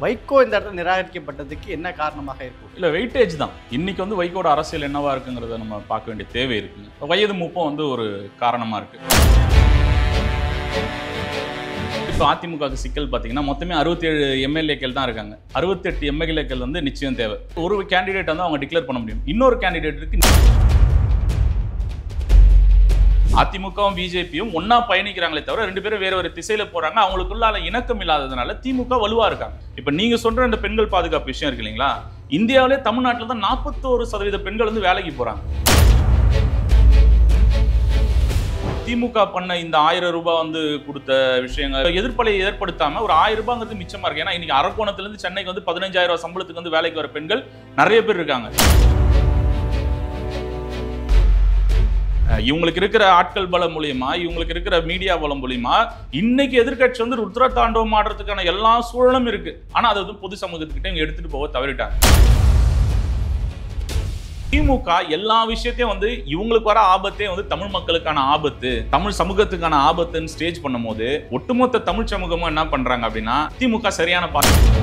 வைகோ இந்த இடத்துல நிராகரிக்கப்பட்டதுக்கு என்ன காரணமாக இருக்கும்? இல்லை, வெயிட்டேஜ் தான். இன்னைக்கு வந்து வைகோட அரசியல் என்னவா இருக்குங்கிறத நம்ம பார்க்க வேண்டிய தேவை இருக்குங்க. வயது மூப்பம் வந்து ஒரு காரணமாக இருக்கு. இப்போ அதிமுகவுக்கு சிக்கல் பார்த்தீங்கன்னா மொத்தமே 67 எம்எல்ஏக்கள் தான் இருக்காங்க. 68 எம்எல்ஏக்கள் வந்து நிச்சயம் தேவை. ஒரு கேண்டிடேட் வந்து அவங்க டிக்ளேர் பண்ண முடியும். இன்னொரு கேண்டிடேட்டுக்கு அதிமுகவும் பிஜேபியும் ஒன்னா பயணிக்கிறாங்களே தவிர 2 பேரும் வேற ஒரு திசையில போறாங்க. அவங்களுக்குள்ளால இணக்கம் இல்லாததுனால திமுக வலுவா இருக்காங்க. இப்ப நீங்க சொல்ற இந்த பெண்கள் பாதுகாப்பு விஷயம் இருக்கு இல்லைங்களா, இந்தியாவிலே தமிழ்நாட்டில் தான் 41% பெண்கள் வந்து வேலைக்கு போறாங்க. திமுக பண்ண இந்த 1000 ரூபாய் வந்து கொடுத்த விஷயங்கள் எதிர்ப்பலை ஏற்படுத்தாம ஒரு 1000 ரூபாங்கிறது மிச்சமா இருக்கு. ஏன்னா இன்னைக்கு அரக்கோணத்துல இருந்து சென்னைக்கு வந்து 15,000 சம்பளத்துக்கு வந்து வேலைக்கு வர பெண்கள் நிறைய பேர் இருக்காங்க. இவங்களுக்கு இருக்கிற ஆட்கள் பலம் மூலியமா, இவங்களுக்கு இருக்கிற மீடியா பலம் மூலியமா இன்னைக்கு எதிர்கட்சி வந்து ருத்ர தாண்டவம் ஆடுறதுக்கான எல்லா சூழலும் இருக்கு. ஆனா அதை வந்து பொது சமூகத்துக்கிட்ட இவங்க எடுத்துட்டு போக தவறிட்டாங்க. திமுக எல்லா விஷயத்தையும் வந்து இவங்களுக்கு வர ஆபத்தே வந்து தமிழ் மக்களுக்கான ஆபத்து, தமிழ் சமூகத்துக்கான ஆபத்துன்னு ஸ்டேஜ் பண்ணும் போது ஒட்டுமொத்த தமிழ் சமூகமும் என்ன பண்றாங்க அப்படின்னா திமுக சரியான பாட்டு.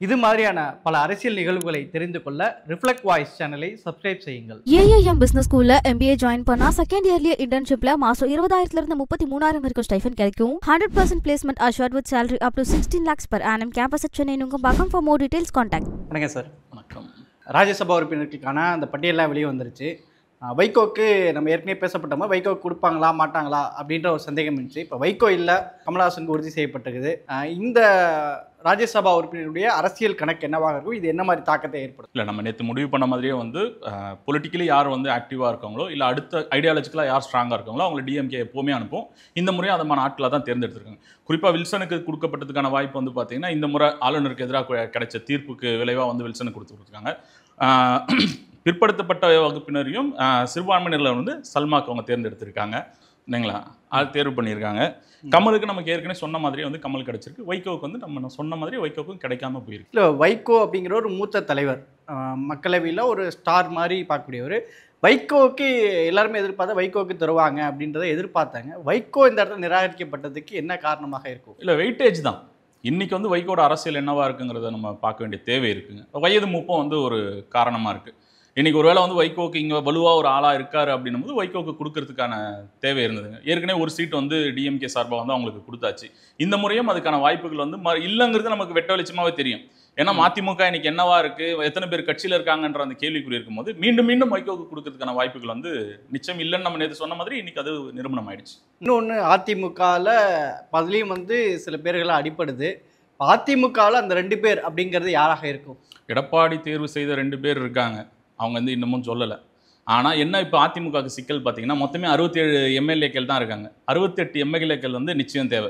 இது மாதிரியான பல அரசியல் நிகழ்வுகளை தெரிந்து கொள்ள ரிஃப்ளெக்ட் வாய்ஸ் சேனலை சப்ஸ்கிரைப் செய்யுங்கள். ஏஐஎம் பிசினஸ் ஸ்கூல்ல MBA ஜாயின் பண்ணா செகண்ட் இயர்லயே இன்டர்ன்ஷிப்ல மாசம் 20,000 இருந்து 33,000 வரைக்கும் ஸ்டைஃபன் கிடைக்கும். 100% placement assured with salary up to 16 lakhs per annum. Campus at Chennai Nungambakkam. For more details contact. வணக்கம் சார். வணக்கம். ராஜ்யசபா உறுப்பினர்களுக்கான அந்த பட்டியலாம் வெளியே வந்துருச்சு. வைகோக்கு நம்ம ஏற்கனவே பேசப்பட்டோமா, வைகோக்கு கொடுப்பாங்களா மாட்டாங்களா அப்படின்ற ஒரு சந்தேகம் இருந்துச்சு. இப்போ வைகோ இல்லை, கமலஹாசனுக்கு உறுதி செய்யப்பட்டிருக்குது. இந்த ராஜ்யசபா உறுப்பினருடைய அரசியல் கணக்கு என்னவாக இருக்கும்? இது என்ன மாதிரி தாக்கத்தை ஏற்படும்? இல்லை, நம்ம நேற்று முடிவு பண்ண மாதிரியே வந்து பொலிட்டிக்கலி யார் வந்து ஆக்டிவாக இருக்காங்களோ இல்லை அடுத்த ஐடியாலஜிக்கலாக யார் ஸ்ட்ராங்காக இருக்காங்களோ அவங்களை டிஎம்கே எப்போவுமே அனுப்பும். இந்த முறையும் அதமான ஆட்களாக தான் தேர்ந்தெடுத்திருக்காங்க. குறிப்பாக வில்சனுக்கு கொடுக்கப்பட்டதுக்கான வாய்ப்பு வந்து பார்த்தீங்கன்னா இந்த முறை ஆளுநருக்கு எதிராக கிடைச்ச தீர்ப்புக்கு விளைவாக வந்து வில்சனுக்கு கொடுத்துருக்காங்க. பிற்படுத்தப்பட்ட வகுப்பினரையும் சிறுபான்மையினர்களை வந்து சல்மாக்கு அவங்க தேர்ந்தெடுத்திருக்காங்க இல்லைங்களா, அது தேர்வு பண்ணியிருக்காங்க. கமலுக்கு நமக்கு ஏற்கனவே சொன்ன மாதிரியே வந்து கமல் கிடைச்சிருக்கு. வைகோவுக்கு வந்து நம்ம சொன்ன மாதிரி வைகோவுக்கும் கிடைக்காம போயிருக்கு. இல்லை, வைகோ அப்படிங்கிற ஒரு மூத்த தலைவர், மக்களவையில் ஒரு ஸ்டார் மாதிரி பார்க்கக்கூடியவர். வைகோவுக்கு எல்லாருமே எதிர்பார்த்தா வைகோவுக்கு தருவாங்க அப்படின்றத எதிர்பார்த்தாங்க. வைகோ இந்த இடத்துல நிராகரிக்கப்பட்டதுக்கு என்ன காரணமாக இருக்கும்? இல்லை, வெயிட்டேஜ் தான். இன்னைக்கு வந்து வைகோட அரசியல் என்னவா இருக்குங்கிறத நம்ம பார்க்க வேண்டிய தேவை இருக்குங்க. வயது மூப்பம் வந்து ஒரு காரணமாக இருக்குது. இன்னைக்கு ஒருவேளை வந்து வைகோக்கு இங்கே வலுவாக ஒரு ஆளாக இருக்காரு அப்படின்னும் போது வைகோக்கு கொடுக்கறதுக்கான தேவை இருந்ததுங்க. ஏற்கனவே ஒரு சீட் வந்து டிஎம்கே சார்பாக வந்து அவங்களுக்கு கொடுத்தாச்சு. இந்த முறையும் அதுக்கான வாய்ப்புகள் வந்து இல்லைங்கிறது நமக்கு வெட்ட வெளிச்சமாகவே தெரியும். ஏன்னா மதிமுக இன்னைக்கு என்னவா இருக்கு, எத்தனை பேர் கட்சியில் இருக்காங்கன்ற அந்த கேள்விக்குறி இருக்கும்போது மீண்டும் மீண்டும் வைகோக்கு கொடுக்கறதுக்கான வாய்ப்புகள் வந்து நிச்சயம் இல்லைன்னு நம்ம நேற்று சொன்ன மாதிரி இன்னைக்கு அது நிரூபணம் ஆயிடுச்சு. இன்னொன்று, அதிமுகவில் பதிலையும் வந்து சில பேர்களாக அடிப்படுது. அதிமுகவில் அந்த 2 பேர் அப்படிங்கிறது யாராக இருக்கும்? எடப்பாடி தேர்வு செய்த 2 பேர் இருக்காங்க, அவங்க வந்து இன்னமும் சொல்லலை. ஆனால் என்ன இப்போ அதிமுகவுக்கு சிக்கல் பார்த்தீங்கன்னா மொத்தமே 67 எம்எல்ஏக்கள் தான் இருக்காங்க. 68 எம்எல்ஏக்கள் வந்து நிச்சயம் தேவை.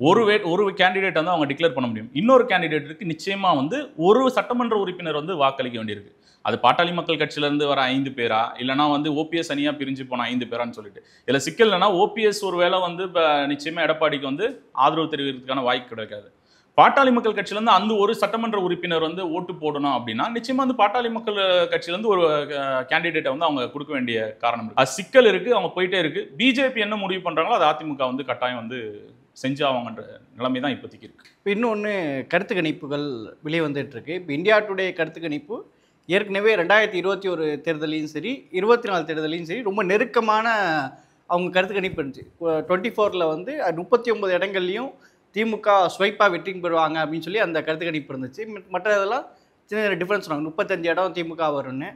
ஒரு கேண்டிடேட் வந்து அவங்க டிக்ளேர் பண்ண முடியும். இன்னொரு கேண்டிடேட்டுக்கு நிச்சயமாக வந்து ஒரு சட்டமன்ற உறுப்பினர் வந்து வாக்களிக்க வேண்டியிருக்கு. அது பாட்டாளி மக்கள் கட்சியிலேருந்து வர 5 பேரா இல்லைனா வந்து ஓபிஎஸ் அணியாக பிரிஞ்சு போன 5 பேரான்னு சொல்லிட்டு இதில் சிக்கல் இல்லைனா ஓபிஎஸ் ஒரு வேளை வந்து இப்போ நிச்சயமாக எடப்பாடிக்கு வந்து ஆதரவு தெரிவிக்கிறதுக்கான வாய்ப்பு கிடைக்காது. பாட்டாளி மக்கள் கட்சியிலேருந்து அந்த ஒரு சட்டமன்ற உறுப்பினர் வந்து ஓட்டு போடணும் அப்படின்னா நிச்சயமாக வந்து பாட்டாளி மக்கள் கட்சியிலேருந்து ஒரு கேண்டிடேட்டை வந்து அவங்க கொடுக்க வேண்டிய காரணம் இருக்குது. அது சிக்கல் இருக்குது, அவங்க போயிட்டே இருக்குது. பிஜேபி என்ன முடிவு பண்ணுறாங்களோ அது அதிமுக வந்து கட்டாயம் வந்து செஞ்சாவாங்கன்ற நிலைமை தான் இப்போதைக்கு இருக்குது. இப்போ இன்னொன்று, கருத்து கணிப்புகள் வெளியே வந்துட்டு இருக்கு. இப்போ இந்தியா டுடே கருத்து கணிப்பு ஏற்கனவே 2021 தேர்தலையும் சரி 24 தேர்தலையும் சரி ரொம்ப நெருக்கமான அவங்க கருத்து கணிப்பு இருந்துச்சு. 24ல் வந்து 39 இடங்கள்லையும் திமுக ஸ்வைப்பாக வெற்றி பெறுவாங்க அப்படின்னு சொல்லி அந்த கருத்து கணிப்பு இருந்துச்சு. மற்ற இதெல்லாம் சின்ன டிஃப்ரென்ஸ் சொன்னாங்க, 35 இடம் திமுக வரும்னு.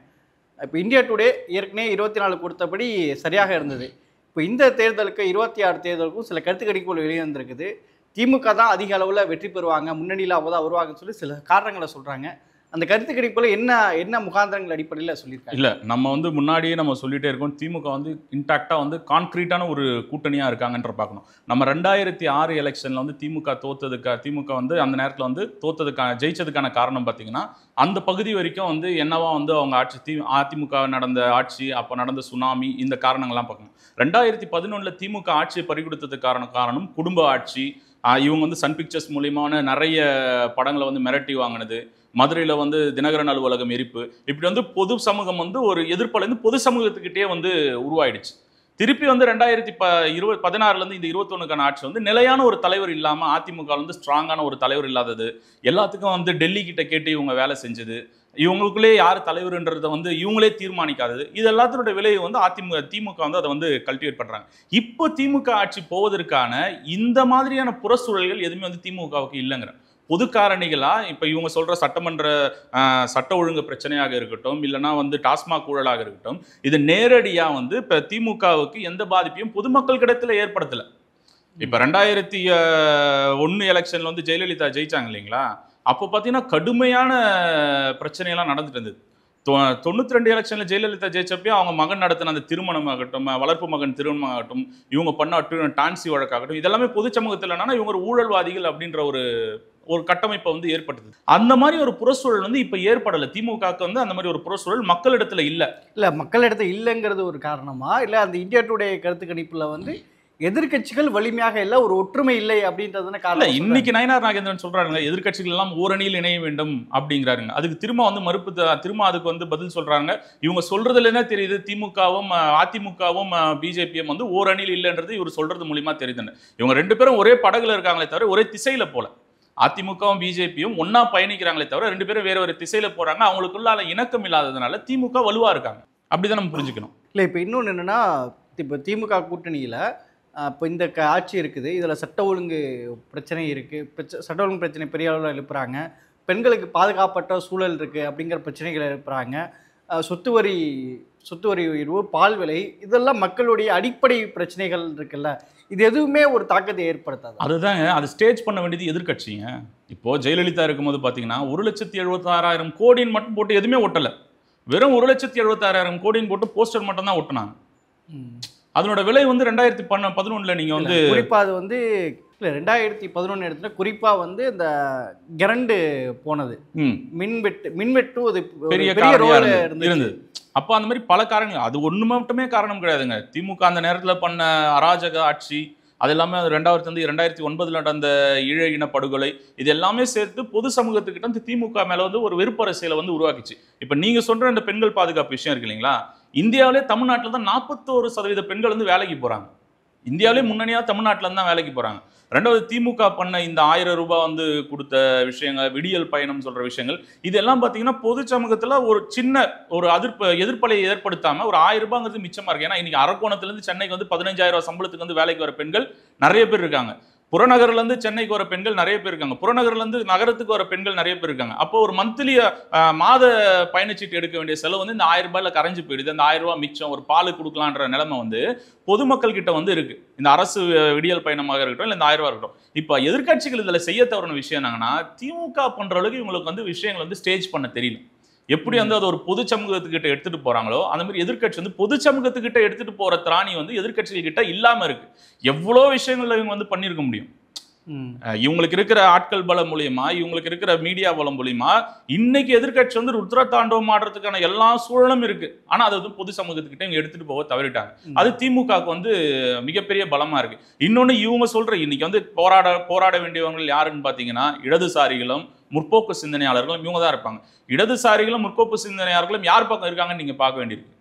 இப்போ இந்தியா டுடே ஏற்கனவே 24 கொடுத்தபடி சரியாக இருந்தது. இப்போ இந்த தேர்தலுக்கு 26 தேர்தலுக்கும் சில கருத்து கணிப்புகள் வெளியே வந்திருக்குது. திமுக தான் அதிக அளவில் வெற்றி பெறுவாங்க, முன்னணியில் அவங்க தான் வருவாங்கன்னு சொல்லி சில காரணங்களை சொல்கிறாங்க. அந்த கருத்து கணிப்புல என்ன முகாந்திரங்கள் அடிப்படையில் சொல்லியிருக்காங்க? இல்லை, நம்ம வந்து முன்னாடியே நம்ம சொல்லிட்டே இருக்கோம், திமுக வந்து இன்டாக்டாக வந்து கான்க்ரீட்டான ஒரு கூட்டணியாக இருக்காங்கன்ற பார்க்கணும். நம்ம 2006 எலெக்ஷனில் வந்து திமுக வந்து அந்த நேரத்தில் வந்து ஜெயிச்சதுக்கான காரணம் பார்த்தீங்கன்னா அந்த பகுதி வரைக்கும் வந்து என்னவா வந்து அவங்க ஆட்சி அதிமுக நடந்த ஆட்சி, அப்போ நடந்த சுனாமி, இந்த காரணங்கள்லாம் பார்க்கணும். 2011 திமுக ஆட்சியை பறிகொடுத்ததுக்கான காரணம் குடும்ப ஆட்சி. இவங்க வந்து சன் பிக்சர்ஸ் மூலியமான நிறைய படங்களை வந்து மிரட்டி வாங்கினது, மதுரையில் வந்து தினகரன் அலுவலகம் எரிப்பு, இப்படி வந்து பொது சமூகம் வந்து ஒரு எதிர்ப்புலேருந்து பொது சமூகத்துக்கிட்டே வந்து உருவாயிடுச்சு. திருப்பி வந்து 2016 இந்த 21க்கான ஆட்சி வந்து நிலையான ஒரு தலைவர் இல்லாம அதிமுக வந்து ஸ்ட்ராங்கான ஒரு தலைவர் இல்லாதது, எல்லாத்துக்கும் வந்து டெல்லி கிட்ட கேட்டு இவங்க வேலை செஞ்சது, இவங்களுக்குள்ளே யார் தலைவர்ன்றதை வந்து இவங்களே தீர்மானிக்காதது, இது எல்லாத்தினுடைய விலையை வந்து திமுக வந்து அதை வந்து கல்டிவேட் பண்றாங்க. இப்போ திமுக ஆட்சி போவதற்கான இந்த மாதிரியான புறச்சூழல்கள் எதுவுமே வந்து திமுகவுக்கு இல்லைங்கிற பொது காரணிகளா இப்ப இவங்க சொல்ற சட்டமன்ற சட்ட ஒழுங்கு பிரச்சனையாக இருக்கட்டும், இல்லைன்னா வந்து டாஸ்மாக் ஊழலாக இருக்கட்டும், இது நேரடியா வந்து இப்ப திமுகவுக்கு எந்த பாதிப்பையும் பொதுமக்கள் கிடத்துல ஏற்படுத்தல. இப்ப 2001 எலெக்ஷன்ல வந்து ஜெயலலிதா ஜெயிச்சாங்க இல்லைங்களா, அப்போ பார்த்தீங்கன்னா கடுமையான பிரச்சனையெல்லாம் நடந்துட்டு இருந்தது. 92 எலெக்ஷன்ல ஜெயலலிதா ஜெயிச்சப்போ அவங்க மகன் நடத்தின அந்த திருமணம் ஆகட்டும், வளர்ப்பு மகன் திருமணம் ஆகட்டும், இவங்க பண்ண டான்சி வழக்காகட்டும், இதெல்லாமே பொது சமூகத்தில் என்னன்னா இவங்க ஒரு ஊழல்வாதிகள் அப்படின்ற ஒரு கட்டமைப்பை வந்து ஏற்படுத்துது. அந்த மாதிரி ஒரு புறச்சூழல் வந்து இப்ப ஏற்படலை. திமுகவுக்கு வந்து அந்த மாதிரி ஒரு புறச்சூழல் மக்களிடத்துல இல்ல மக்களிடத்துல இல்லைங்கிறது ஒரு காரணமா, இல்ல அந்த இந்தியா டுடே கருத்து கணிப்புல வந்து எதிர்க்கட்சிகள் வலிமையாக இல்லை, ஒரு ஒற்றுமை இல்லை அப்படின்றதுன்னு காரணம். இன்னைக்கு நயினார் நாகேந்திரன் சொல்றாங்க எதிர்க்கட்சிகள் எல்லாம் ஓரணியில் இணைய வேண்டும் அப்படிங்கிறாருங்க. அதுக்கு திரும்ப வந்து திரும்ப அதுக்கு வந்து பதில் சொல்றாங்க. இவங்க சொல்றதுல என்ன தெரியுது, திமுகவும் அதிமுகவும் பிஜேபியும் வந்து ஓரணியில் இல்லைன்றது இவர் சொல்றது மூலியமா தெரியுதுன்னு. இவங்க ரெண்டு பேரும் ஒரே படகுல இருக்காங்களே தவிர ஒரே திசையில போல. அதிமுகவும் பிஜேபியும் ஒன்னா பயணிக்கிறாங்களே தவிர ரெண்டு பேரும் வேற ஒரு திசையில போறாங்க. அவங்களுக்குள்ள இணக்கம் இல்லாததுனால திமுக வலுவா இருக்காங்க. அப்படிதான் நம்ம புரிஞ்சுக்கணும். இல்லை, இப்போ இன்னொன்று என்னன்னா, இப்போ திமுக கூட்டணியில் இப்போ இந்த ஆட்சி இருக்குது, இதில் சட்ட ஒழுங்கு பிரச்சனை இருக்குது, சட்ட ஒழுங்கு பிரச்சனை பெரிய அளவில் எழுப்புறாங்க, பெண்களுக்கு பாதுகாப்பற்ற சூழல் இருக்குது அப்படிங்கிற பிரச்சனைகளை எழுப்புறாங்க, சொத்து வரி உயர்வு, பால் விலை, இதெல்லாம் மக்களுடைய அடிப்படை பிரச்சனைகள் இருக்குல்ல, இது எதுவுமே ஒரு தாக்கத்தை ஏற்படுத்தாது. அதுதாங்க, அது ஸ்டேஜ் பண்ண வேண்டியது எதிர்க்கட்சிங்க. இப்போ ஜெயலலிதா இருக்கும்போது பார்த்தீங்கன்னா 1,76,000 கோடின்னு மட்டும் போட்டு எதுவுமே ஒட்டலை. வெறும் 1,76,000 கோடின்னு போட்டு போஸ்டர் மட்டும் தான் ஒட்டினாங்க. அதனோட விலை வந்து 2011 நீங்க வந்து குறிப்பா அது வந்து 2011 இடத்துல குறிப்பா வந்து இந்த கரண்ட் போனது, மின்வெட்டு ஒரு பெரிய ரோல் இருந்தது. அப்போ அந்த மாதிரி பல காரணங்கள், அது ஒண்ணு மட்டுமே காரணம் கிடையாதுங்க. திமுக அந்த நேரத்தில் பண்ண அராஜக ஆட்சி, அது எல்லாமே 2009 நடந்த ஈழ இன படுகொலை, இது எல்லாமே சேர்த்து பொது சமூகத்துக்கிட்ட அந்த திமுக மேல வந்து ஒரு வெறுப்பரசியலை வந்து உருவாக்கிச்சு. இப்ப நீங்க சொல்ற இந்த பெண்கள் பாதுகாப்பு விஷயம் இருக்கு இல்லைங்களா, இந்தியாவிலே தமிழ்நாட்டில் தான் 41% பெண்கள் வந்து வேலைக்கு போறாங்க. இந்தியாவிலே முன்னணியா தமிழ்நாட்டில் தான் வேலைக்கு போறாங்க. ரெண்டாவது, திமுக பண்ண இந்த 1000 ரூபாய் வந்து கொடுத்த விஷயங்கள், விடியல் பயணம் சொல்ற விஷயங்கள், இதெல்லாம் பார்த்தீங்கன்னா பொது சமூகத்தில் ஒரு சின்ன ஒரு எதிர்ப்பலை ஏற்படுத்தாம ஒரு 1000 ரூபாங்கிறது மிச்சமா இருக்கு. ஏன்னா இன்னைக்கு அரக்கோணத்திலிருந்து சென்னைக்கு வந்து 15,000 சம்பளத்துக்கு வந்து வேலைக்கு வர பெண்கள் நிறைய பேர் இருக்காங்க. புறநகர்ல இருந்து சென்னைக்கு வர பெண்கள் நிறைய பேர் இருக்காங்க. புறநகர்ல இருந்து நகரத்துக்கு வர பெண்கள் நிறைய பேர் இருக்காங்க. அப்போ ஒரு மந்த்லி மாத பயணச்சீட்டு எடுக்க வேண்டிய செலவு வந்து இந்த 1000 ரூபாயில கரைஞ்சு போயிடுது. அந்த 1000 ரூபாய் மிச்சம் ஒரு பால் கொடுக்கலான்ற நிலைமை வந்து பொதுமக்கள் கிட்ட வந்து இருக்கு. இந்த அரசு விடியல் பயணமாக இருக்கட்டும், இல்லை இந்த 1000 ரூபாய் இருக்கட்டும். இப்போ எதிர்க்கட்சிகள் இதுல செய்ய தவறின விஷயம் என்னங்கன்னா, திமுக பண்ற அளவுக்கு இவங்களுக்கு வந்து விஷயங்கள் வந்து ஸ்டேஜ் பண்ண தெரியல. எப்படி வந்து அது ஒரு பொது சமூகத்துக்கிட்ட எடுத்துட்டு போறாங்களோ அந்த மாதிரி எதிர்க்கட்சி வந்து பொது சமூகத்துக்கிட்ட எடுத்துட்டு போற திராணி வந்து எதிர்க்கட்சிகள் கிட்ட இல்லாம இருக்கு. எவ்வளோ விஷயங்கள்ல இவங்க வந்து பண்ணிருக்க முடியும். இவங்களுக்கு இருக்கிற ஆட்கள் பலம் மூலியமா, இவங்களுக்கு இருக்கிற மீடியா பலம் மூலியமா இன்னைக்கு எதிர்க்கட்சி வந்து ருத்ர தாண்டவம் ஆடுறதுக்கான எல்லா சூழலும் இருக்கு. ஆனா அது வந்து பொது சமூகத்துக்கிட்ட இவங்க எடுத்துட்டு போக தவறிட்டாங்க. அது திமுகவுக்கு வந்து மிகப்பெரிய பலமா இருக்கு. இன்னொன்னு, இவங்க சொல்ற இன்னைக்கு வந்து போராட வேண்டியவங்க யாருன்னு பாத்தீங்கன்னா இடதுசாரிகளும் முற்போக்கு சிந்தனையாளர்களும் இவங்க தான் இருப்பாங்க. இடதுசாரிகளும் முற்போக்கு சிந்தனையாளர்களும் யார் பக்கம் இருக்காங்கன்னு நீங்க பார்க்க வேண்டியிருக்கு.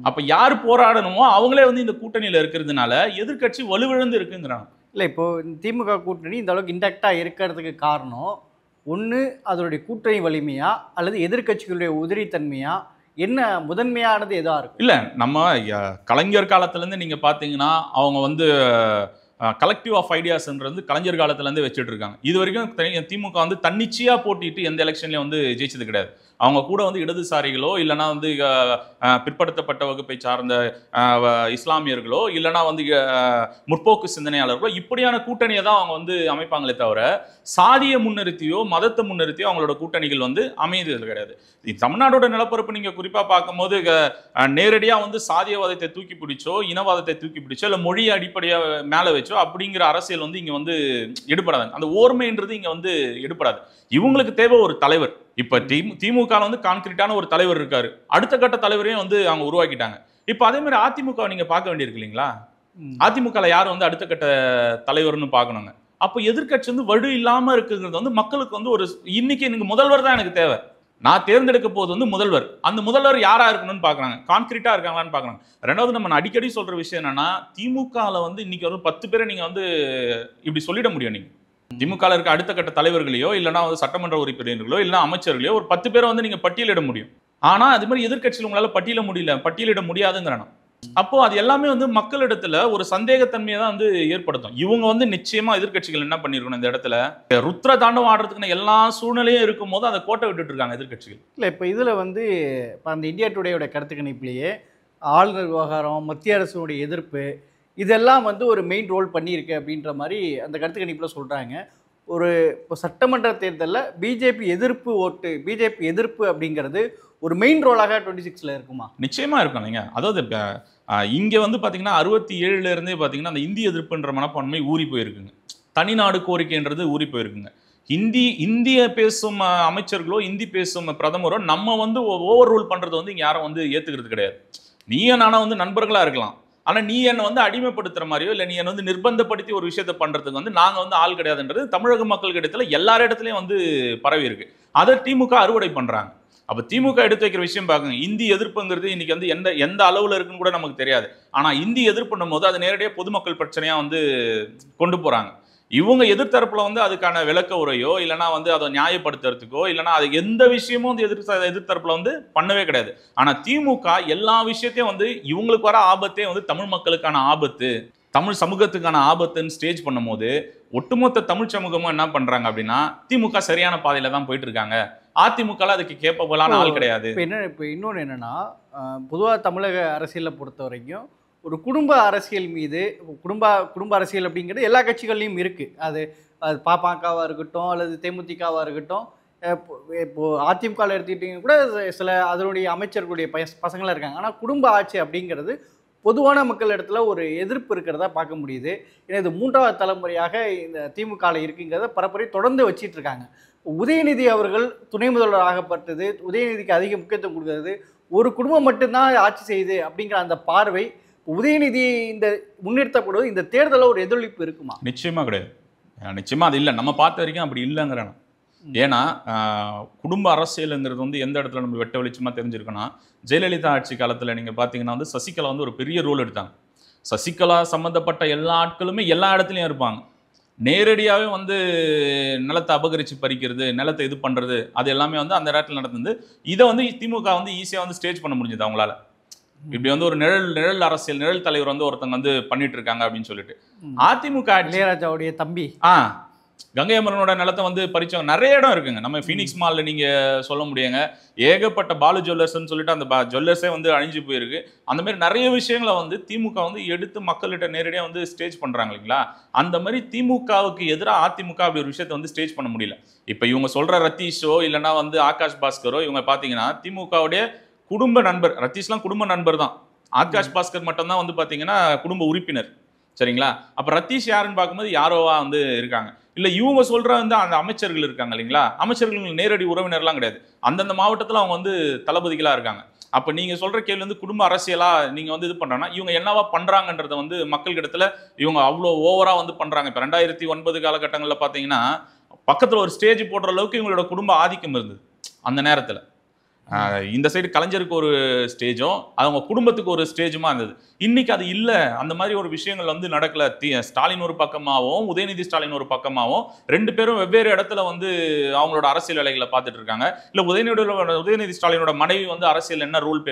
அப்ப யார் போராடணுமோ அவங்களே வந்து இந்த கூட்டணியில இருக்கிறதுனால எதிர்க்கட்சி வலுவிழந்து இருக்குங்கிறாங்க. இல்லை, இப்போ திமுக கூட்டணி இந்த அளவுக்கு இன்டாக்டா இருக்கிறதுக்கு காரணம் ஒன்று அதனுடைய கூட்டணி வலிமையா அல்லது எதிர்க்கட்சிகளுடைய உதிரித்தன்மையா, என்ன முதன்மையானது எதா இருக்கும்? இல்லை, நம்ம கலைஞர் காலத்துலேருந்து நீங்கள் பார்த்தீங்கன்னா அவங்க வந்து கலெக்டிவ் ஆஃப் ஐடியாஸ்ன்றது கலைஞர் காலத்துலேருந்து வச்சுட்டு இருக்காங்க. இது வரைக்கும் திமுக வந்து தன்னிச்சையாக போட்டிட்டு எந்த எலெக்ஷன்லையும் வந்து ஜெயிச்சது கிடையாது. அவங்க கூட வந்து இடதுசாரிகளோ இல்லைனா வந்து பிற்படுத்தப்பட்ட வகுப்பை சார்ந்த இஸ்லாமியர்களோ இல்லைனா வந்து முற்போக்கு சிந்தனையாளர்களோ இப்படியான கூட்டணியை தான் அவங்க வந்து அமைப்பாங்களே தவிர சாதியை முன்னிறுத்தியோ மதத்தை முன்னிறுத்தியோ அவங்களோட கூட்டணிகள் வந்து அமைந்தது கிடையாது. தமிழ்நாடோட நிலப்பரப்பு நீங்கள் குறிப்பாக பார்க்கும்போது நேரடியாக வந்து சாதியவாதத்தை தூக்கி பிடிச்சோ இனவாதத்தை தூக்கி பிடிச்சோ இல்லை மொழியை அடிப்படையாக மேலே வச்சோ அப்படிங்கிற அரசியல் வந்து இங்கே வந்து எடுபடாது. அந்த ஓர்மைன்றது இங்கே வந்து எடுபடாது. இவங்களுக்கு தேவை ஒரு தலைவர். இப்போ திமுக வந்து கான்கிரீட்டான ஒரு தலைவர் இருக்காரு, அடுத்த கட்ட தலைவரையும் வந்து அவங்க உருவாக்கிட்டாங்க. இப்போ அதே மாதிரி அதிமுக நீங்க பார்க்க வேண்டியிருக்கு இல்லைங்களா, அதிமுக யாரும் வந்து அடுத்த கட்ட தலைவர்னு பார்க்கணுங்க. அப்போ எதிர்க்கட்சி வந்து வலு இல்லாம இருக்குங்கிறது வந்து மக்களுக்கு வந்து ஒரு இன்னைக்கு எனக்கு முதல்வர் தான் எனக்கு தேவை. நான் தேர்ந்தெடுக்க போது வந்து முதல்வர், அந்த முதல்வர் யாரா இருக்கணும்னு பாக்குறாங்க, கான்கிரீட்டா இருக்காங்களான்னு பாக்குறாங்க. ரெண்டாவது நம்ம அடிக்கடி சொல்ற விஷயம் என்னன்னா, திமுகல வந்து இன்னைக்கு ஒரு 10 பேரை நீங்க வந்து இப்படி சொல்லிட முடியும். நீங்க திமுகல இருக்க அடுத்த கட்ட தலைவர்களையோ இல்லைன்னா வந்து சட்டமன்ற உறுப்பினர்களோ இல்ல அமைச்சர்களையோ ஒரு 10 பேரை வந்து நீங்க பட்டியலிட முடியும். ஆனா அது மாதிரி எதிர்க்கட்சியில் உங்களால பட்டியலிட முடியாதுங்கிறானோ. அப்போ அது எல்லாமே வந்து மக்களிடத்துல ஒரு சந்தேகத்தன்மையை தான் வந்து ஏற்படுத்தும். இவங்க வந்து நிச்சயமா எதிர்க்கட்சிகள் என்ன பண்ணிருக்கணும், இந்த இடத்துல ருத்ர தாண்டவம் ஆடுறதுக்குன்னு எல்லா சூழ்நிலையும் இருக்கும் போது அதை கோட்டை விட்டுட்டு இருக்காங்க எதிர்க்கட்சிகள். இல்லை, இப்போ இதில் வந்து இப்போ அந்த இந்தியா டுடேயோட கருத்து கணிப்புலேயே ஆளுநர் விவகாரம், மத்திய அரசுடைய எதிர்ப்பு, இதெல்லாம் வந்து ஒரு மெயின் ரோல் பண்ணியிருக்கு அப்படின்ற மாதிரி அந்த கருத்து கணிப்பில் சொல்கிறாங்க. ஒரு இப்போ சட்டமன்ற தேர்தலில் பிஜேபி எதிர்ப்பு அப்படிங்கிறது ஒரு மெயின் ரோலாக 26ல் இருக்குமா? நிச்சயமா இருக்கும். நீங்க அதாவது இங்க வந்து பாத்தீங்கன்னா 67ல இருந்தே பாத்தீங்கன்னா அந்த இந்திய எதிர்ப்புன்ற மனப்பான்மை ஊறி போயிருக்குங்க. தனிநாடு கோரிக்கைன்றது ஊறி போயிருக்குங்க. இந்திய பேசும் அமைச்சர்களோ இந்தி பேசும் பிரதமரோ நம்ம வந்து ஓவர் ரூல் பண்றது வந்து இங்க யாரும் வந்து ஏத்துக்கிறது கிடையாது. நீ நானா வந்து நண்பர்களா இருக்கலாம், ஆனா நீ என்ன வந்து அடிமைப்படுத்துற மாதிரியோ இல்ல நீ என்ன வந்து நிர்பந்தப்படுத்தி ஒரு விஷயத்த பண்றதுக்கு வந்து நாங்க வந்து ஆள் கிடையாதுன்றது தமிழக மக்கள் இடத்துல எல்லா இடத்துலயும் வந்து பரவி இருக்கு. அதை திமுக அறுவடை பண்றாங்க. அப்ப திமுக எடுத்து வைக்கிற விஷயம் பாருங்க, இந்தி எதிர்ப்புங்கிறது இன்னைக்கு வந்து எந்த அளவுல இருக்குன்னு கூட நமக்கு தெரியாது. ஆனா இந்தி எதிர்ப்புன்னும் போது அது நேரடியாக பொதுமக்கள் பிரச்சனையா வந்து கொண்டு போறாங்க. இவங்க எதிர்த்தரப்புல வந்து அதுக்கான விளக்க உரையோ இல்லைன்னா வந்து அதை நியாயப்படுத்துறதுக்கோ இல்லைன்னா அது எந்த விஷயமும் வந்து எதிர்த்தரப்புல வந்து பண்ணவே கிடையாது. ஆனா திமுக எல்லா விஷயத்தையும் வந்து இவங்களுக்கு வர ஆபத்தே வந்து தமிழ் மக்களுக்கான ஆபத்து, தமிழ் சமூகத்துக்கான ஆபத்துன்னு ஸ்டேஜ் பண்ணும் போது ஒட்டுமொத்த தமிழ் சமூகமும் என்ன பண்றாங்க அப்படின்னா திமுக சரியான பாதையில தான் போயிட்டு இருக்காங்க, அதிமுக அதுக்கு கேப்பபலான ஆள் கிடையாது. இப்போ இன்னொன்று என்னன்னா, பொதுவாக தமிழக அரசியலை பொறுத்த வரைக்கும் ஒரு குடும்ப அரசியல் மீது குடும்ப அரசியல் அப்படிங்கிறது எல்லா கட்சிகள்லையும் இருக்குது. அது பாமகவாக இருக்கட்டும் அல்லது தேமுதிகவாக இருக்கட்டும். இப்போது அதிமுகவில் எடுத்துக்கிட்டிங்க கூட சில அதனுடைய அமைச்சர்களுடைய பசங்களாக இருக்காங்க. ஆனால் குடும்ப ஆட்சி அப்படிங்கிறது பொதுவான மக்கள் இடத்துல ஒரு எதிர்ப்பு இருக்கிறதா பார்க்க முடியுது. ஏன்னா இது 3வது தலைமுறையாக இந்த திமுகவில் இருக்குங்கிறத பரப்புரை தொடர்ந்து வச்சிட்டு இருக்காங்க. உதயநிதி அவர்கள் துணை முதல்வர் ஆகப்பட்டது, உதயநிதிக்கு அதிக முக்கியத்துவம் கொடுக்கறது, ஒரு குடும்பம் மட்டும்தான் ஆட்சி செய்யுது அப்படிங்கிற அந்த பார்வை உதயநிதி இந்த முன்னிறுத்தப்படுவது இந்த தேர்தலில் ஒரு எதிரொலிப்பு இருக்குமா? நிச்சயமா கிடையாது. நிச்சயமா அது இல்லை. நம்ம பார்த்த வரைக்கும் அப்படி இல்லைங்கிறேன். ஏன்னா குடும்ப அரசியலுங்கிறது வந்து எந்த இடத்துல நம்ம வெட்ட வெளிச்சமா தெரிஞ்சிருக்கோன்னா, ஜெயலலிதா ஆட்சி காலத்தில் நீங்க பார்த்தீங்கன்னா வந்து சசிகலா வந்து ஒரு பெரிய ரோல் எடுத்தாங்க. சசிகலா சம்மந்தப்பட்ட எல்லா ஆட்களுமே எல்லா இடத்துலையும் இருப்பாங்க. நேரடியாகவே வந்து நிலத்தை அபகரித்து பறிக்கிறது, நிலத்தை இது பண்ணுறது, அது எல்லாமே வந்து அந்த இடத்துல நடந்தது. இதை வந்து திமுக வந்து ஈஸியாக வந்து ஸ்டேஜ் பண்ண முடிஞ்சது அவங்களால. இப்படி வந்து ஒரு நிழல் அரசியல், நிழல் தலைவர் வந்து ஒருத்தங்க வந்து பண்ணிட்டு இருக்காங்க அப்படின்னு சொல்லிட்டு. அதிமுக இளையராஜாவுடைய தம்பி கங்கை அமரனோட நிலத்தை வந்து பறிச்சவங்க நிறைய இடம் இருக்குங்க. நம்ம ஃபீனிக்ஸ் மால்ல நீங்க சொல்ல முடியுங்க, ஏகப்பட்ட பாலு ஜுவல்லர்ஸ்ன்னு சொல்லிட்டு அந்த ஜுவல்லர்ஸே வந்து அழிஞ்சு போயிருக்கு. அந்த மாதிரி நிறைய விஷயங்களை வந்து திமுக வந்து எடுத்து மக்கள்கிட்ட நேரடியாக வந்து ஸ்டேஜ் பண்றாங்க இல்லைங்களா. அந்த மாதிரி திமுகவுக்கு எதிராக அதிமுக அப்படி ஒரு விஷயத்தை வந்து ஸ்டேஜ் பண்ண முடியல. இப்போ இவங்க சொல்ற ரத்தீஷோ இல்லைன்னா வந்து ஆகாஷ் பாஸ்கரோ இவங்க பார்த்தீங்கன்னா திமுகவுடைய குடும்ப நண்பர். ரத்தீஷ்லாம் குடும்ப நண்பர் தான். ஆகாஷ் பாஸ்கர் மட்டும்தான் வந்து பார்த்தீங்கன்னா குடும்ப உறுப்பினர். சரிங்களா. அப்போ ரத்தீஷ் யாருன்னு பார்க்கும்போது யாரோவா வந்து இருக்காங்க. இல்லை இவங்க சொல்கிற வந்து அந்த அமைச்சர்கள் இருக்காங்க இல்லைங்களா, அமைச்சர்கள் நேரடி உறவினர்லாம் கிடையாது. அந்தந்த மாவட்டத்தில் அவங்க வந்து தளபதிகளாக இருக்காங்க. அப்போ நீங்கள் சொல்கிற கேள்வி வந்து குடும்ப அரசியலாக நீங்கள் வந்து இது பண்ணுறாங்கன்னா இவங்க என்னவா பண்ணுறாங்கன்றத வந்து மக்கள்கிட்டத்தில் இவங்க அவ்வளோ ஓவராக வந்து பண்ணுறாங்க. இப்போ 2009 காலகட்டங்களில் பார்த்தீங்கன்னா பக்கத்தில் ஒரு ஸ்டேஜ் போடுற அளவுக்கு இவங்களோட குடும்ப ஆதிக்கம் இருந்தது அந்த நேரத்தில். இந்த சைடு கலைஞருக்கு ஒரு ஸ்டேஜும் அவங்க குடும்பத்துக்கு ஒரு ஸ்டேஜுமா இருந்தது. இன்னைக்கு அது இல்லை. அந்த மாதிரி ஒரு விஷயங்கள் வந்து நடக்கல. ஸ்டாலின் ஒரு பக்கமாகவும் உதயநிதி ஸ்டாலின் ஒரு பக்கமாகவும் 2 பேரும் வெவ்வேறு இடத்துல வந்து அவங்களோட அரசியல் வேலைகளை பார்த்துட்டு இருக்காங்க. இல்லை உதயநிதி ஸ்டாலினோட மனைவி வந்து அரசியல் என்ன ரோல்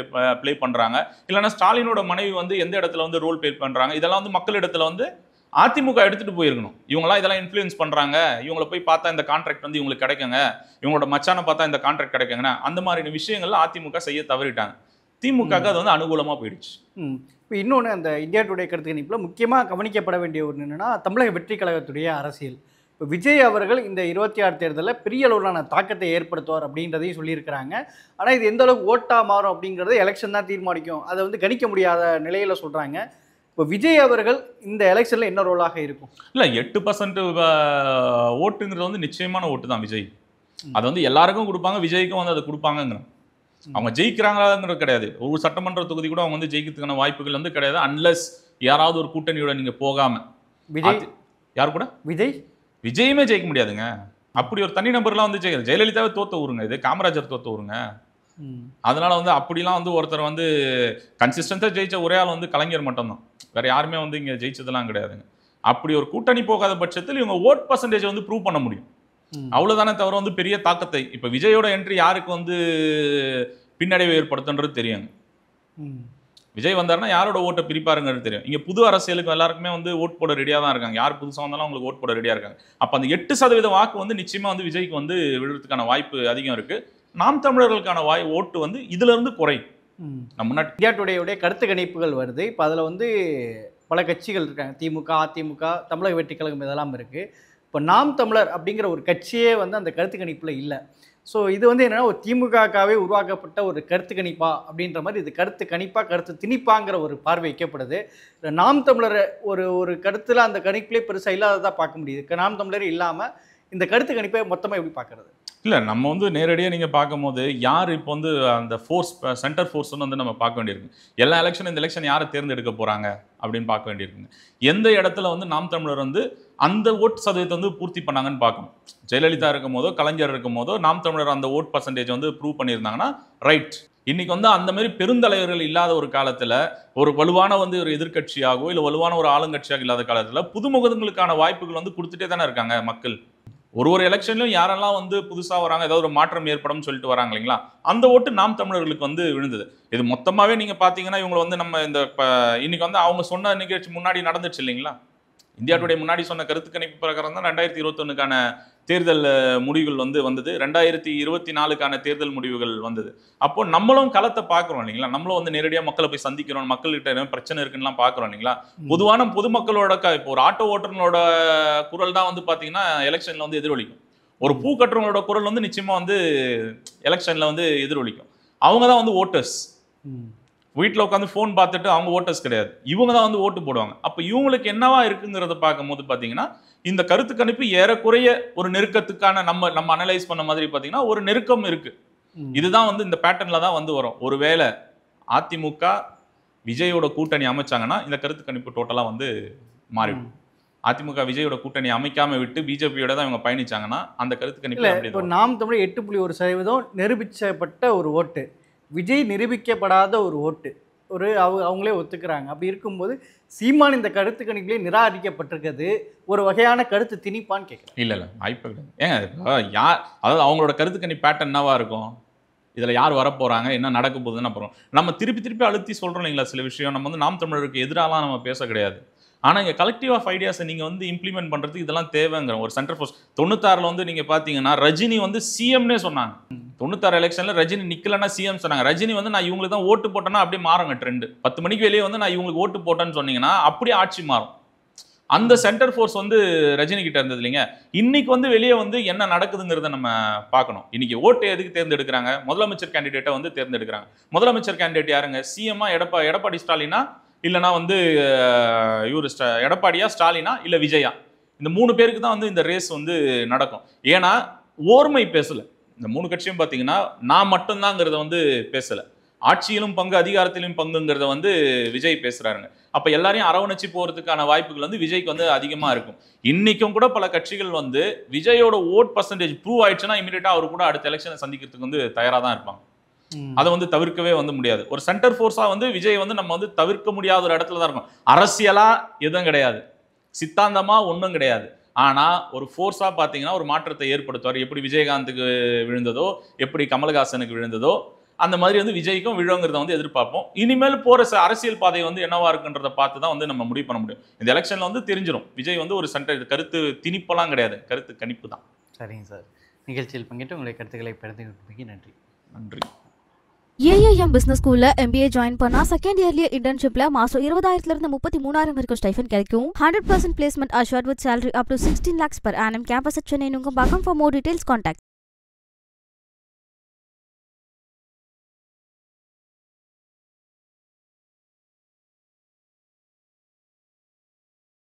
பிளே பண்றாங்க, இல்லைன்னா ஸ்டாலினோட மனைவி வந்து எந்த இடத்துல வந்து ரோல் பிளே பண்றாங்க, இதெல்லாம் வந்து மக்களிடத்துல வந்து அதிமுக எடுத்துட்டு போயிருக்கணும். இவங்களாம் இதெல்லாம் இன்ஃப்ளூயன்ஸ் பண்றாங்க, இவங்களை போய் பார்த்தா இந்த கான்ட்ராக்ட் வந்து இவங்களுக்கு கிடைக்குங்க, இவங்களோட மச்சானை பார்த்தா இந்த கான்ட்ராக்ட் கிடைக்குங்கன்னா அந்த மாதிரி விஷயங்கள்ல அதிமுக செய்ய தவறிட்டாங்க. திமுக அது வந்து அனுகூலமா போயிடுச்சு. இப்போ இன்னொன்று அந்த இந்தியா டுடே கருத்து கணிப்பில் முக்கியமாக கவனிக்கப்பட வேண்டிய ஒன்று என்னென்னா தமிழக வெற்றி கழகத்துடைய அரசியல். இப்போ விஜய் அவர்கள் இந்த 26 தேர்தலில் பெரிய அளவிலான தாக்கத்தை ஏற்படுத்துவார் அப்படின்றதையும் சொல்லியிருக்கிறாங்க. ஆனால் இது எந்த அளவுக்கு ஓட்டாக மாறும் அப்படிங்கிறத எலெக்ஷன் தான் தீர்மானிக்கும், அதை வந்து கணிக்க முடியாத நிலையில் சொல்கிறாங்க. இப்போ விஜய் அவர்கள் இந்த எலெக்ஷனில் என்ன ரோலாக இருக்கும்? இல்லை 8% ஓட்டுங்கிறது வந்து நிச்சயமான ஓட்டு தான் விஜய். அதை வந்து எல்லாருக்கும் கொடுப்பாங்க, விஜய்க்கும் வந்து அதை கொடுப்பாங்கங்கிற. அவங்க ஜெயிக்கிறாங்கிறது கிடையாது. ஒரு சட்டமன்ற தொகுதி கூட அவங்க வந்து ஜெயிக்கிறதுக்கான வாய்ப்புகள் வந்து கிடையாது. அன்லஸ் யாராவது ஒரு கூட்டணியோட நீங்க போகாம. விஜய் யார் கூட? விஜயுமே ஜெயிக்க முடியாதுங்க. அப்படி ஒரு தனி நபர்லாம் வந்து ஜெயலலிதாவே தோத்த ஊருங்க இது, காமராஜர் தோத்த ஊருங்க. அதனால வந்து அப்படிலாம் வந்து ஒருத்தர் வந்து கன்சிஸ்டன்ஸாக ஜெயிச்ச ஒரே ஆள் வந்து கலைஞர் மட்டும்தான், வேற யாருமே வந்து இங்கே ஜெயிச்சதெல்லாம் கிடையாதுங்க. அப்படி ஒரு கூட்டணி போகாத பட்சத்தில் இவங்க ஓட் பர்சன்டேஜ் வந்து ப்ரூவ் பண்ண முடியும், அவ்வளவுதானே தவிர வந்து பெரிய தாக்கத்தை. இப்போ விஜயோட என்ட்ரி யாருக்கு வந்து பின்னடைவு ஏற்படுத்துன்றது தெரியுங்க. விஜய் வந்தாருன்னா யாரோட ஓட்டை பிரிப்பாருங்கிறது தெரியும். இங்கே புது அரசியலுக்கு எல்லாருக்குமே வந்து ஓட் போட ரெடியாக தான் இருக்காங்க, யார் புதுசாக வந்தாலும் அவங்களுக்கு ஓட் போட ரெடியாக இருக்காங்க. அப்போ அந்த 8% வாக்கு வந்து நிச்சயமாக வந்து விஜய்க்கு வந்து விழுறதுக்கான வாய்ப்பு அதிகம் இருக்குது. நாம் தமிழர்களுக்கான ஓட்டு வந்து இதுல இருந்து குறையும். நம்ம முன்னாடி இந்தியா டுடேவுடைய கருத்து கணிப்புகள் வருது. இப்போ அதில் வந்து பல கட்சிகள் இருக்காங்க, திமுக, அதிமுக, தமிழக வெற்றி கழகம் இதெல்லாம் இருக்குது. இப்போ நாம் தமிழர் அப்படிங்கிற ஒரு கட்சியே வந்து அந்த கருத்து கணிப்பில் இல்லை. ஸோ இது வந்து என்னென்னா ஒரு திமுகவே உருவாக்கப்பட்ட ஒரு கருத்து கணிப்பா அப்படின்ற மாதிரி, இது கருத்து கணிப்பா கருத்து திணிப்பாங்கிற ஒரு பார்வை வைக்கப்படுது. நாம் தமிழர் ஒரு கருத்தில் அந்த கணிப்பிலே பெருசாக இல்லாததாக பார்க்க முடியுது. நாம் தமிழர் இல்லாமல் இந்த கருத்து கணிப்பை மொத்தமாக எப்படி பார்க்குறது? இல்லை, நம்ம வந்து நேரடியாக நீங்கள் பார்க்கும்போது யார் இப்போ வந்து அந்த ஃபோர்ஸ் சென்டர் ஃபோர்ஸ்னு வந்து நம்ம பார்க்க வேண்டியிருக்கு. எல்லா எலெக்ஷன் இந்த எலெக்ஷன் யாரை தேர்ந்தெடுக்க போகிறாங்க அப்படின்னு பார்க்க வேண்டியிருக்குங்க. எந்த இடத்துல வந்து நாம் தமிழர் வந்து அந்த ஓட் சதவீதத்தை வந்து பூர்த்தி பண்ணாங்கன்னு பார்க்கணும். ஜெயலலிதா இருக்கும் போதோ கலைஞர் இருக்கும் போதோ நாம் தமிழர் அந்த ஓட் பர்சன்டேஜ் வந்து ப்ரூவ் பண்ணியிருந்தாங்கன்னா ரைட். இன்னைக்கு வந்து அந்த மாதிரி பெருந்தலைவர்கள் இல்லாத ஒரு காலத்தில், ஒரு வலுவான வந்து ஒரு எதிர்கட்சியாகவோ இல்லை வலுவான ஒரு ஆளுங்கட்சியாக இல்லாத காலத்தில் புதுமுகங்களுக்கான வாய்ப்புகள் வந்து கொடுத்துட்டே தானே இருக்காங்க மக்கள். ஒரு எலெக்ஷன்லையும் யாரெல்லாம் வந்து புதுசாக வராங்க, ஏதாவது ஒரு மாற்றம் ஏற்படும் சொல்லிட்டு வராங்க இல்லைங்களா, அந்த ஓட்டு நாம் தமிழர்களுக்கு வந்து விழுந்தது. இது மொத்தமாகவே நீங்கள் பார்த்தீங்கன்னா இவங்களை வந்து நம்ம இந்த இன்னைக்கு வந்து அவங்க சொன்ன நிகழ்ச்சி முன்னாடி நடந்துச்சு இல்லைங்களா, இந்தியா டுடே முன்னாடி சொன்ன கருத்து கணிப்பு பிரகாரம் தான் 2021க்கான தேர்தல் முடிவுகள் வந்து வந்தது, 2024க்கான தேர்தல் முடிவுகள் வந்தது. அப்போ நம்மளும் களத்தை பார்க்குறோம் இல்லைங்களா, நம்மளும் வந்து நேரடியாக மக்களை போய் சந்திக்கிறோம், மக்கள்கிட்ட என்ன பிரச்சனை இருக்குன்னுலாம் பார்க்குறோம் இல்லைங்களா. பொதுவான பொதுமக்களோட இப்போ ஒரு ஆட்டோ ஓட்டுறனோட குரல் தான் வந்து பார்த்தீங்கன்னா எலெக்ஷனில் வந்து எதிரொலிக்கும். ஒரு பூ கட்டுறவங்களோட குரல் வந்து நிச்சயமாக வந்து எலெக்ஷனில் வந்து எதிரொலிக்கும். அவங்க தான் வந்து ஓட்டர்ஸ். வீட்டில் உட்காந்து ஃபோன் பார்த்துட்டு அவங்க ஓட்டர்ஸ் கிடையாது, இவங்க தான் வந்து ஓட்டு போடுவாங்க. அப்போ இவங்களுக்கு என்னவா இருக்குங்கிறத பார்க்கும்போது பார்த்தீங்கன்னா இந்த கருத்து கணிப்பு ஏறக்குறைய ஒரு நெருக்கத்துக்கான நம்ம அனலைஸ் பண்ண மாதிரி பார்த்தீங்கன்னா ஒரு நெருக்கம் இருக்கு. இதுதான் வந்து இந்த பேட்டர்ன்ல தான் வந்து வரும். ஒருவேளை அதிமுக விஜயோட கூட்டணி அமைச்சாங்கன்னா இந்த கருத்து கணிப்பு டோட்டலாக வந்து மாறிடும். அதிமுக விஜயோட கூட்டணி அமைக்காம விட்டு பிஜேபியோட தான் இவங்க பயணிச்சாங்கன்னா அந்த கருத்து கணிப்பு இப்போ நாம் தமிழ் 8.1% நிரூபிக்கப்பட்ட ஒரு ஓட்டு, விஜய் நிரூபிக்கப்படாத ஒரு ஓட்டு, அவங்களே ஒத்துக்கிறாங்க. அப்படி இருக்கும்போது சீமான் இந்த கருத்து கணிப்பிலே நிராகரிக்கப்பட்டிருக்கிறது ஒரு வகையான கருத்து திணிப்பான்னு கேட்குறேன். இல்லை வாய்ப்பு கிடையாது. ஏங்க யார், அதாவது அவங்களோட கருத்து கணிப்பு பேட்டர்ன் என்னவா இருக்கும், இதில் யார் வரப்போகிறாங்க, என்ன நடக்க போகுதுன்னு அப்புறம் நம்ம திருப்பி அழுத்தி சொல்கிறோம் இல்லைங்களா. சில விஷயம் நம்ம வந்து நாம் தமிழருக்கு எதிராலாம் நம்ம பேச கிடையாது. ஆனால் இங்கே கலெக்டிவ் ஆஃப் ஐடியாஸை நீங்கள் வந்து இம்ப்ளிமெண்ட் பண்ணுறதுக்கு இதெல்லாம் தேவைங்கிற ஒரு சென்டர் ஃபோர்ஸ். 96 வந்து நீங்கள் பார்த்தீங்கன்னா ரஜினி வந்து சிஎம்னே சொன்னாங்க. 96 எலெக்ஷனில் ரஜினி நிற்கலன்னா சிஎம் சொன்னாங்க. ரஜினி வந்து நான் இவங்களுக்கு தான் ஓட்டு போட்டேன்னா அப்படியே மாறுங்க ட்ரெண்டு. 10 மணிக்கு வெளியே வந்து நான் இவங்களுக்கு ஓட்டு போட்டேன்னு சொன்னீங்கன்னா அப்படியே ஆட்சி மாறும். அந்த சென்டர் ஃபோர்ஸ் வந்து ரஜினி கிட்ட இருந்தது இல்லைங்க. இன்னைக்கு வந்து வெளியே வந்து என்ன நடக்குதுங்கிறத நம்ம பார்க்கணும். இன்னைக்கு ஓட்டு எதுக்கு தேர்ந்தெடுக்கிறாங்க, முதலமைச்சர் கேண்டிடேட்டை வந்து தேர்ந்தெடுக்கிறாங்க. முதலமைச்சர் கேண்டிடேட் யாருங்க, சிஎம்மா எடப்பாடி ஸ்டாலினா, இல்லைனா வந்து இவர் எடப்பாடியா ஸ்டாலினா இல்லை விஜயா, இந்த 3 பேருக்கு தான் வந்து இந்த ரேஸ் வந்து நடக்கும். ஏன்னா ஓர்மை பேசலை இந்த 3 கட்சியும். பார்த்தீங்கன்னா நான் மட்டும்தாங்கிறத வந்து பேசலை, ஆட்சியிலும் பங்கு அதிகாரத்திலும் பங்குங்கிறத வந்து விஜய் பேசுறாருங்க. அப்போ எல்லாரையும் அரவணைச்சு போகிறதுக்கான வாய்ப்புகள் வந்து விஜய்க்கு வந்து அதிகமாக இருக்கும். இன்னைக்கும் கூட பல கட்சிகள் வந்து விஜயோட ஓட் பர்சன்டேஜ் ப்ரூவ் ஆயிடுச்சுன்னா இமீடியட்டாக அவர் கூட அடுத்த எலெக்ஷனை சந்திக்கிறதுக்கு வந்து தயாராக தான் இருப்பாங்க. அதை வந்து தவிர்க்கவே வந்து முடியாது. ஒரு சென்டர் ஃபோர்ஸா வந்து விஜய் வந்து நம்ம வந்து தவிர்க்க முடியாத ஒரு இடத்துல தான் இருக்கும். அரசியலா எதுவும் கிடையாது, சித்தாந்தமா ஒன்றும் கிடையாது. ஆனா ஒரு ஃபோர்ஸா பார்த்தீங்கன்னா ஒரு மாற்றத்தை ஏற்படுத்துவார். எப்படி விஜயகாந்துக்கு விழுந்ததோ, எப்படி கமல்ஹாசனுக்கு விழுந்ததோ, அந்த மாதிரி வந்து விஜய்க்கும் விழுங்கிறத வந்து எதிர்பார்ப்போம். இனிமேல் போற அரசியல் பாதை வந்து என்னவா இருக்குன்றதை பார்த்து தான் வந்து நம்ம முடிவு பண்ண முடியும். இந்த எலெக்ஷன்ல வந்து தெரிஞ்சிடும். விஜய் வந்து ஒரு சென்டர் கருத்து திணிப்பெல்லாம் கிடையாது, கருத்து கணிப்பு தான். சரிங்க சார், நிகழ்ச்சியில் பங்கேற்று உங்களுடைய கருத்துக்களை பகிர்ந்து நன்றி. நன்றி. ஏஐஎம் பிசினஸ் ஸ்கூல்ல MBA ஜாயின் பண்ணா செகண்ட் இயர்லயே இன்டர்ன்ஷிப்ல மாசம் 20,000 to 33,000 வரைக்கும் ஸ்டைஃபன் கிடைக்கும். 100% placement assured with salary up to 16 lakhs per annum. Campus at Chennai Nungambakkam. For more details contact